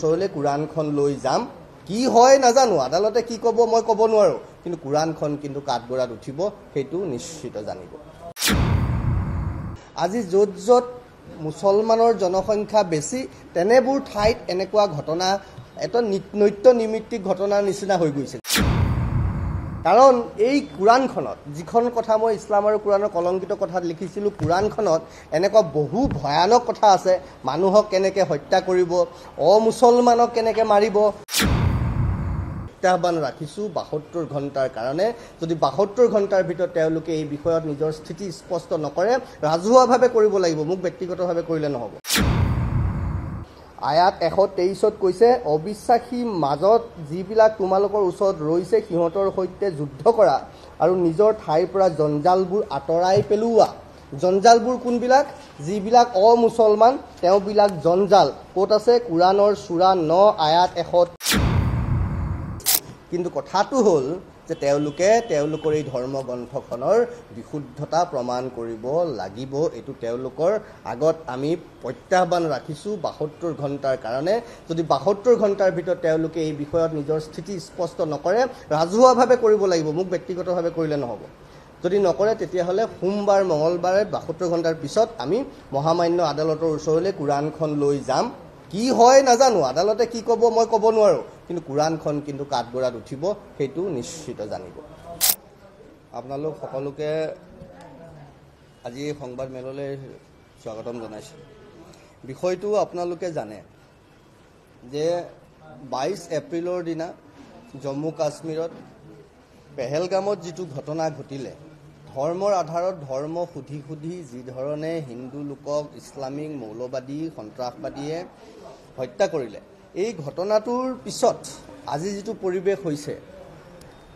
ওচৰলৈ কুৰাণখন লৈ যাম কি হয় নাজানো আদালতে কি ক'ব মই ক'ব নোৱাৰো কিন্তু কুৰাণখন কিন্তু কাঠগড়াত উঠিব সেইটো নিশ্চিত জানিব আজি য'ত য'ত মুছলমানৰ জনসংখ্যা বেছি তেনেবোৰ ঠাইত এনেকুৱা ঘটনা এটা নৈত্য নিমিত্তিক ঘটনাৰ নিচিনা হৈ গৈছে কাৰণ এই কুৰাণখনত যিখন কথা মই ইছলাম আৰু কুৰাণৰ কলংকিত কথাত লিখিছিলো কুৰাণখনত এনেকুৱা বহু ভয়ানক কথা আছে মানুহক কেনেকৈ হত্যা কৰিব অমুছলমানক কেনেকৈ মাৰিব প্ৰত্যাহ্বান ৰাখিছো ৭২ ঘণ্টাৰ কাৰণে যদি ৭২ ঘণ্টাৰ ভিতৰত তেওঁলোকে এই বিষয়ত নিজৰ স্থিতি স্পষ্ট নকৰে ৰাজহুৱাভাৱে কৰিব লাগিব মোক ব্যক্তিগতভাৱে কৰিলে নহ'ব আয়াত ১২৩ত কৈছে অবিশ্বাসী মাজত যিবিলাক তোমালোকৰ ওচৰত ৰৈছে সিহঁতৰ সৈতে যুদ্ধ কৰা আৰু নিজৰ ঠাইৰ পৰা জঞ্জালবোৰ আঁতৰাই পেলোৱা জঞ্জালবোৰ কোনবিলাক যিবিলাক অমুছলমান তেওঁবিলাক জঞ্জাল ক'ত আছে কুৰাণৰ সূৰা ৯ আয়াত ১০০ কিন্তু কথাটো হ'ল যে তেওঁলোকৰ এই ধৰ্মগ্ৰন্থখনৰ বিশুদ্ধতা প্ৰমাণ কৰিব লাগিব এটো তেওঁলোকৰ আগত আমি প্ৰত্যাহ্বান ৰাখিছো ৭২ ঘণ্টাৰ কাৰণে যদি ৭২ ঘণ্টাৰ ভিতৰত তেওঁলোকে এই বিষয়ত নিজৰ স্থিতি স্পষ্ট নকৰে ৰাজহুৱাভাৱে কৰিব লাগিব মোক ব্যক্তিগতভাৱে কৰিলে নহ'ব যদি নকৰে তেতিয়াহ'লে সোমবাৰ মঙলবাৰে ৭২ ঘণ্টাৰ পিছত আমি মহামান্য আদালতৰ ওচৰলৈ কুৰাণখন লৈ যাম কি হয় নাজানো আদালতে কি ক'ব মই ক'ব নোৱাৰো কিন্তু কুৰাণখন কিন্তু কাঠগড়াত উঠিব সেইটো নিশ্চিত জানিব আপোনালোক সকলোকে আজি সংবাদ মেললৈ স্বাগতম জনাইছো বিষয়টো আপোনালোকে জানে যে ২২ এপ্ৰিলৰ দিনা জম্মু কাশ্মীৰত পেহেলগামত যিটো ঘটনা ঘটিলে ধৰ্মৰ আধাৰত ধৰ্ম সুধি যি ধৰণে হিন্দু লোকক ইছলামিক মৌলবাদী সন্ত্ৰাসবাদীয়ে হত্যা কৰিলে এই ঘটনাটোৰ পিছত আজি যিটো পৰিৱেশ হৈছে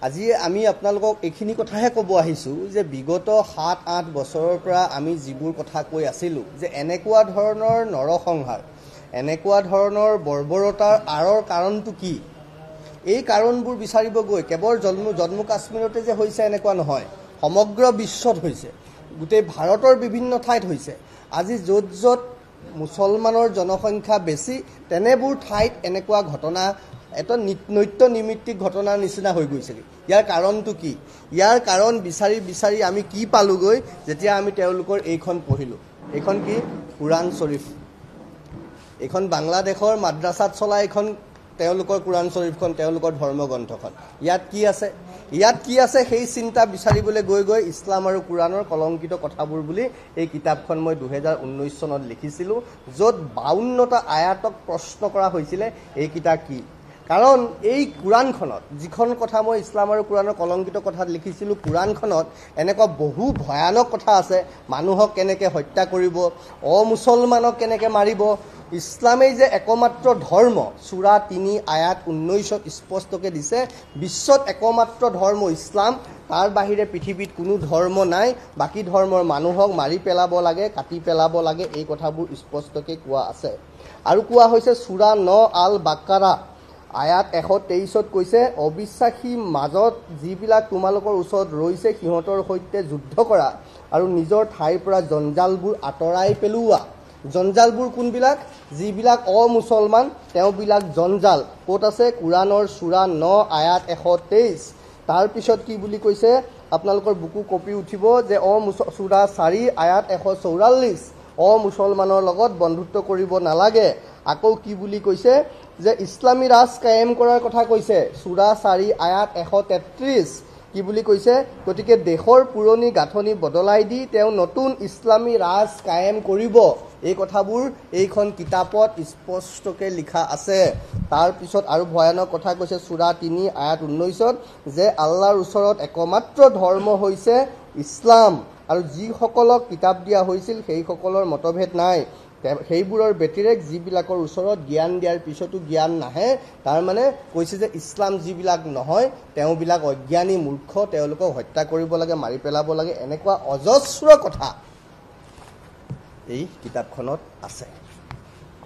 আজি আমি আপোনালোকক এইখিনি কথাহে ক'ব আহিছোঁ যে বিগত ৭-৮ বছৰৰ পৰা আমি যিবোৰ কথা কৈ আছিলোঁ যে এনেকুৱা ধৰণৰ নৰসংহাৰ এনেকুৱা ধৰণৰ বৰ্বৰতাৰ আঁৰৰ কাৰণটো কি এই কাৰণবোৰ বিচাৰিব গৈ কেৱল জম্মু কাশ্মীৰতে যে হৈছে এনেকুৱা নহয় সমগ্ৰ বিশ্বত হৈছে গোটেই ভাৰতৰ বিভিন্ন ঠাইত হৈছে আজি য'ত য'ত মুছলমানৰ জনসংখ্যা বেছি তেনেবোৰ ঠাইত এনেকুৱা ঘটনা এটা নৈত্য নিমিত্তিক ঘটনাৰ নিচিনা হৈ গৈছে ইয়াৰ কাৰণটো কি ইয়াৰ কাৰণ বিচাৰি আমি কি পালোগৈ যেতিয়া আমি তেওঁলোকৰ এইখন পঢ়িলোঁ এইখন কি কুৰাণ শৰীফ এইখন বাংলাদেশৰ মাদ্ৰাছাত চলা এইখন তেওঁলোকৰ কুৰাণ শৰীফখন তেওঁলোকৰ ধৰ্মগ্ৰন্থখন ইয়াত কি আছে সেই চিন্তা বিচাৰিবলৈ গৈ ইছলাম আৰু কুৰাণৰ কলংকিত কথাবোৰ বুলি এই কিতাপখন মই ২০১৯ চনত লিখিছিলোঁ য'ত ৫২টা আয়াতক প্ৰশ্ন কৰা হৈছিলে এই কিতাপ কি কাৰণ এই কুৰাণখনত যিখন কথা মই ইছলাম আৰু কুৰাণৰ কলংকিত কথাত লিখিছিলোঁ কুৰাণখনত এনেকুৱা বহু ভয়ানক কথা আছে মানুহক কেনেকৈ হত্যা কৰিব অমুছলমানক কেনেকৈ মাৰিব ইছলামেই যে একমাত্ৰ ধৰ্ম সূৰা ৩ আয়াত ১৯ত স্পষ্টকৈ দিছে বিশ্বত একমাত্ৰ ধৰ্ম ইছলাম তাৰ বাহিৰে পৃথিৱীত কোনো ধৰ্ম নাই বাকী ধৰ্মৰ মানুহক মাৰি পেলাব লাগে কাটি পেলাব লাগে এই কথাবোৰ স্পষ্টকৈ কোৱা আছে আৰু কোৱা হৈছে সূৰা ৯ আল বাকাৰা আয়াত ১২৩ত কৈছে অবিশ্বাসী মাজত যিবিলাক তোমালোকৰ ওচৰত ৰৈছে সিহঁতৰ সৈতে যুদ্ধ কৰা আৰু নিজৰ ঠাইৰ পৰা জঞ্জালবোৰ আঁতৰাই পেলোৱা জঞ্জালবোৰ কোনবিলাক যিবিলাক অমুছলমান তেওঁবিলাক জঞ্জাল ক'ত আছে কুৰাণৰ সূৰা ৯ আয়াত ১২৩ তাৰ পিছত কি বুলি কৈছে আপোনালোকৰ বুকু কপি উঠিব যে সূৰা ৪ আয়াত ১৪৪ অমুছলমানৰ লগত বন্ধুত্ব কৰিব নালাগে আকৌ কি বুলি কৈছে যে ইছলামী ৰাজ কায়েম কৰাৰ কথা কৈছে সূৰা ৪ আয়াত ১৩৩ কি বুলি কৈছে গতিকে দেশৰ পুৰণি গাঁথনি বদলাই দি তেওঁ নতুন ইছলামী ৰাজ কায়েম কৰিব এই কথাবোৰ এইখন কিতাপত স্পষ্টকৈ লিখা আছে তাৰ পিছত আৰু ভয়ানক কথা কৈছে সূৰা ৩ আয়াত ১৯ত যে আল্লাহৰ ওচৰত একমাত্ৰ ধৰ্ম হৈছে ইছলাম আৰু যিসকলক কিতাপ দিয়া হৈছিল সেইসকলৰ মতভেদ নাই সেইবোৰৰ ব্যতিৰেক যিবিলাকৰ ওচৰত জ্ঞান দিয়াৰ পিছতো জ্ঞান নাহে তাৰ মানে কৈছে যে ইছলাম যিবিলাক নহয় তেওঁবিলাক অজ্ঞানী মূৰ্খ তেওঁলোকক হত্যা কৰিব লাগে মাৰি পেলাব লাগে এনেকুৱা অজস্ৰ কথা এই কিতাপখনত আছে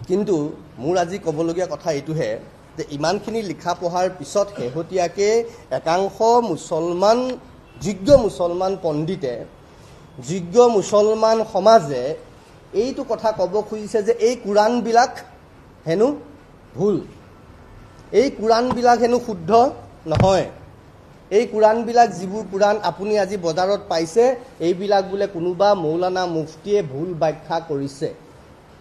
কিন্তু মোৰ আজি ক'বলগীয়া কথা এইটোহে যে ইমানখিনি লিখা পঢ়াৰ পিছত শেহতীয়াকৈ একাংশ যোগ্য মুছলমান পণ্ডিতে যোগ্য মুছলমান সমাজে এইটো কথা ক'ব খুজিছে যে এই কুৰাণবিলাক হেনো ভুল। এই কোৰাণবিলাক হেনো শুদ্ধ নহয়। এই কোৰাণবিলাক যিবোৰ কোৰাণ আপুনি আজি বজাৰত পাইছে, এইবিলাক বোলে কোনোবা মৌলানা মুফতিয়ে ভুল ব্যাখ্যা কৰিছে।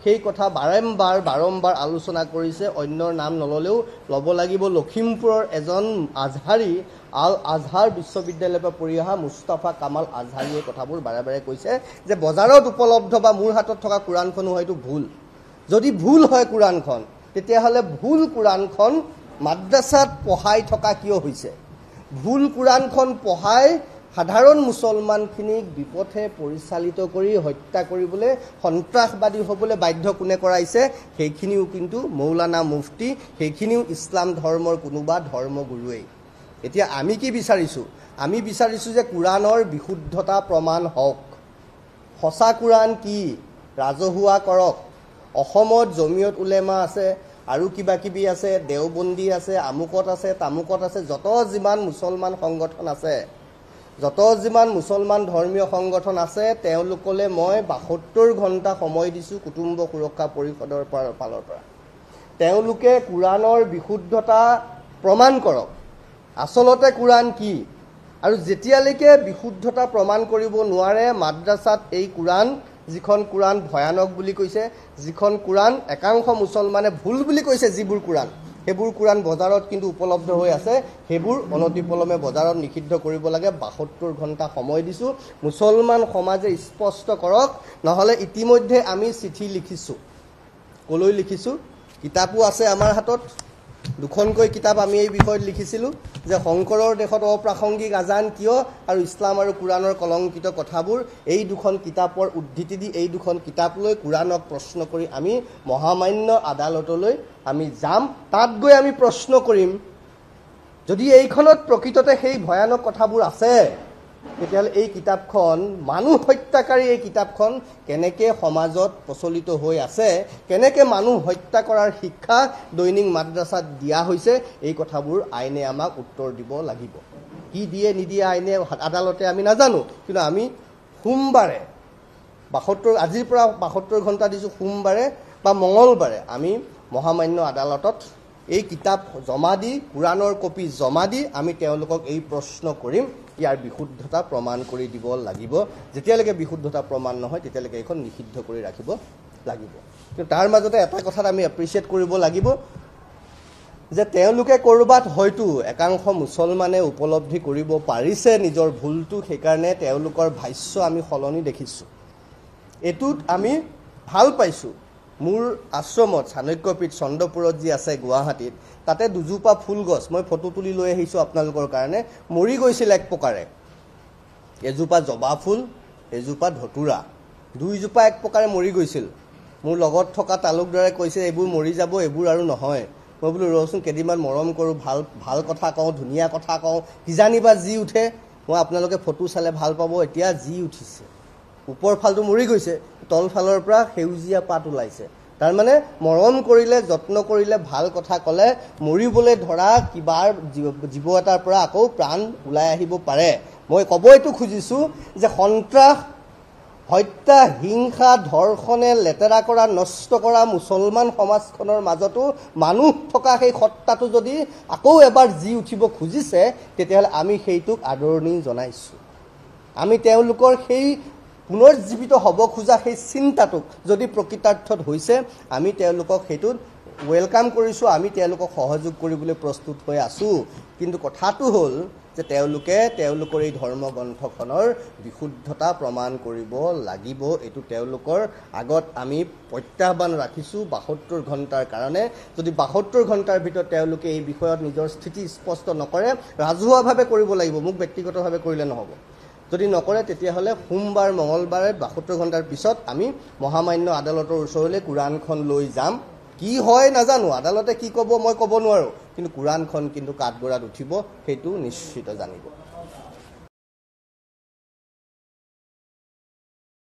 সেই কথা বাৰম্বাৰ আলোচনা কৰিছে। অন্যৰ নাম নল'লেও ল'ব লাগিব। লখিমপুৰৰ এজন আজহাৰী, আল আজহাৰ বিশ্ববিদ্যালয়ৰ পৰা পঢ়ি অহা মুস্তাফা কামাল আজহাৰীয়ে কথাবোৰ বাৰে কৈছে যে বজাৰত উপলব্ধ বা মোৰ হাতত থকা কোৰাণখনো হয়তো ভুল। যদি ভুল হয় কোৰাণখন, তেতিয়াহ'লে ভুল কোৰাণখন মাদ্ৰাছাত পঢ়াই থকা কিয় হৈছে? ভুল কোৰাণখন পঢ়াই সাধাৰণ মুছলমানখিনিক বিপথে পৰিচালিত কৰি হত্যা কৰিবলৈ, সন্ত্ৰাসবাদী হ'বলৈ বাধ্য কোনে কৰাইছে? সেইখিনিও কিন্তু মৌলানা মুফতি, সেইখিনিও ইছলাম ধৰ্মৰ কোনোবা ধৰ্মগুৰুৱেই। এতিয়া আমি কি বিচাৰিছোঁ? আমি বিচাৰিছোঁ যে কোৰাণৰ বিশুদ্ধতা প্ৰমাণ হওক। সঁচা কোৰাণ কি ৰাজহুৱা কৰক। অসমত জমিয়ত উলেমা আছে, আৰু কিবা কিবি আছে, দেওবন্দী আছে, আমুকত আছে, তামুকত আছে, যত যিমান মুছলমান সংগঠন আছে, যত যিমান মুছলমান ধৰ্মীয় সংগঠন আছে, তেওঁলোকলৈ মই ৭২ ঘণ্টা সময় দিছোঁ কুটুম্ব সুৰক্ষা পৰিষদৰ ফালৰ পৰা। তেওঁলোকে কোৰাণৰ বিশুদ্ধতা প্ৰমাণ কৰক। আচলতে কোৰাণ কি? আৰু যেতিয়ালৈকে বিশুদ্ধতা প্ৰমাণ কৰিব নোৱাৰে, মাদ্ৰাছাত এই কোৰাণ, যিখন কোৰাণ ভয়ানক বুলি কৈছে, যিখন কোৰাণ একাংশ মুছলমানে ভুল বুলি কৈছে, যিবোৰ কোৰাণ, সেইবোৰ কোৰাণ বজাৰত কিন্তু উপলব্ধ হৈ আছে, সেইবোৰ অনতিপলমে বজাৰত নিষিদ্ধ কৰিব লাগে। ৭২ ঘণ্টা সময় দিছোঁ। মুছলমান সমাজে স্পষ্ট কৰক, নহ'লে ইতিমধ্যে আমি চিঠি লিখিছোঁ। ক'লৈ লিখিছোঁ? কিতাপো আছে আমাৰ হাতত। 2খনকৈ কিতাপ আমি এই বিষয়ত লিখিছিলোঁ যে শংকৰৰ দেশত অপ্ৰাসংগিক আজান কিয় আৰু ইছলাম আৰু কোৰাণৰ কলংকিত কথাবোৰ। এই 2খন কিতাপৰ উদ্ধৃতি দি এই 2খন কিতাপ লৈ কোৰাণক প্ৰশ্ন কৰি আমি মহামান্য আদালতলৈ আমি যাম। তাত গৈ আমি প্ৰশ্ন কৰিম, যদি এইখনত প্ৰকৃততে সেই ভয়ানক কথাবোৰ আছে, তেতিয়াহ'লে এই কিতাপখন, মানুহ হত্যাকাৰী এই কিতাপখন কেনেকৈ সমাজত প্ৰচলিত হৈ আছে, কেনেকৈ মানুহ হত্যা কৰাৰ শিক্ষা দৈনিক মাদ্ৰাছাত দিয়া হৈছে, এই কথাবোৰ আইনে আমাক উত্তৰ দিব লাগিব। কি দিয়ে নিদিয়ে আইনে আদালতে আমি নাজানো, কিন্তু আমি সোমবাৰে ৭২, আজিৰ পৰা ৭২ ঘণ্টা দিছোঁ, সোমবাৰে বা মঙলবাৰে আমি মহামান্য আদালতত এই কিতাপ জমা দি, কোৰাণৰ কপি জমা দি আমি তেওঁলোকক এই প্ৰশ্ন কৰিম, ইয়াৰ বিশুদ্ধতা প্ৰমাণ কৰি দিব লাগিব। যেতিয়ালৈকে বিশুদ্ধতা প্ৰমাণ নহয়, তেতিয়ালৈকে এইখন নিষিদ্ধ কৰি ৰাখিব লাগিব। কিন্তু তাৰ মাজতে এটা কথাত আমি এপ্ৰিচিয়েট কৰিব লাগিব যে তেওঁলোকে ক'ৰবাত হয়তো একাংশ মুছলমানে উপলব্ধি কৰিব পাৰিছে নিজৰ ভুলটো, সেইকাৰণে তেওঁলোকৰ ভাষ্য আমি সলনি দেখিছোঁ। এইটোত আমি ভাল পাইছোঁ। মোৰ আশ্ৰমত চাণক্যপীঠ চন্দ্ৰপুৰত যি আছে গুৱাহাটীত, তাতে 2জোপা ফুল গছ মই ফটো তুলি লৈ আহিছোঁ আপোনালোকৰ কাৰণে, মৰি গৈছিল এক প্ৰকাৰে। এজোপা জবা ফুল, এজোপা ধতুৰা, 2জোপা এক প্ৰকাৰে মৰি গৈছিল। মোৰ লগত থকা তালুকদাৰে কৈছে এইবোৰ মৰি যাব, এইবোৰ আৰু নহয়। মই বোলো ৰচোন, কেইদিনমান মৰম কৰোঁ, ভাল কথা কওঁ, ধুনীয়া কথা কওঁ, কিজানিবা যি উঠে। মই আপোনালোকে ফটো চালে ভাল পাব। এতিয়া যি উঠিছে, ওপৰ ফালটো মৰি গৈছে, তলফালৰ পৰা সেউজীয়া পাত ওলাইছে। তাৰমানে মৰম কৰিলে, যত্ন কৰিলে, ভাল কথা ক'লে মৰিবলৈ ধৰা কিবা জীৱ এটাৰ পৰা আকৌ প্ৰাণ ওলাই আহিব পাৰে। মই ক'ব এইটো খুজিছোঁ যে সন্ত্ৰাস, হত্যা, হিংসা, ধৰ্ষণে লেতেৰা কৰা, নষ্ট কৰা মুছলমান সমাজখনৰ মাজতো মানুহ থকা সেই সত্তাটো যদি আকৌ এবাৰ জি উঠিব খুজিছে, তেতিয়াহ'লে আমি সেইটোক আদৰণি জনাইছোঁ। আমি তেওঁলোকৰ সেই পুনৰ্জীৱিত হ'ব খোজা সেই চিন্তাটোক যদি প্ৰকৃতাৰ্থত হৈছে, আমি তেওঁলোকক সেইটোত ৱেলকাম কৰিছোঁ, আমি তেওঁলোকক সহযোগ কৰিবলৈ প্ৰস্তুত হৈ আছোঁ। কিন্তু কথাটো হ'ল যে তেওঁলোকে তেওঁলোকৰ এই ধৰ্মগ্ৰন্থখনৰ বিশুদ্ধতা প্ৰমাণ কৰিব লাগিব। এইটো তেওঁলোকৰ আগত আমি প্ৰত্যাহ্বান ৰাখিছোঁ ৭২ ঘণ্টাৰ কাৰণে। যদি ৭২ ঘণ্টাৰ ভিতৰত তেওঁলোকে এই বিষয়ত নিজৰ স্থিতি স্পষ্ট নকৰে, ৰাজহুৱাভাৱে কৰিব লাগিব, মোক ব্যক্তিগতভাৱে কৰিলে নহ'ব। যদি নকৰে, তেতিয়াহ'লে সোমবাৰ মঙলবাৰে ৭২ ঘণ্টাৰ পিছত আমি মহামান্য আদালতৰ ওচৰলৈ কোৰাণখন লৈ যাম। কি হয় নাজানো, আদালতে কি ক'ব মই ক'ব নোৱাৰোঁ, কিন্তু কোৰাণখন কিন্তু কাঠগড়াত উঠিব, সেইটো নিশ্চিত জানিব।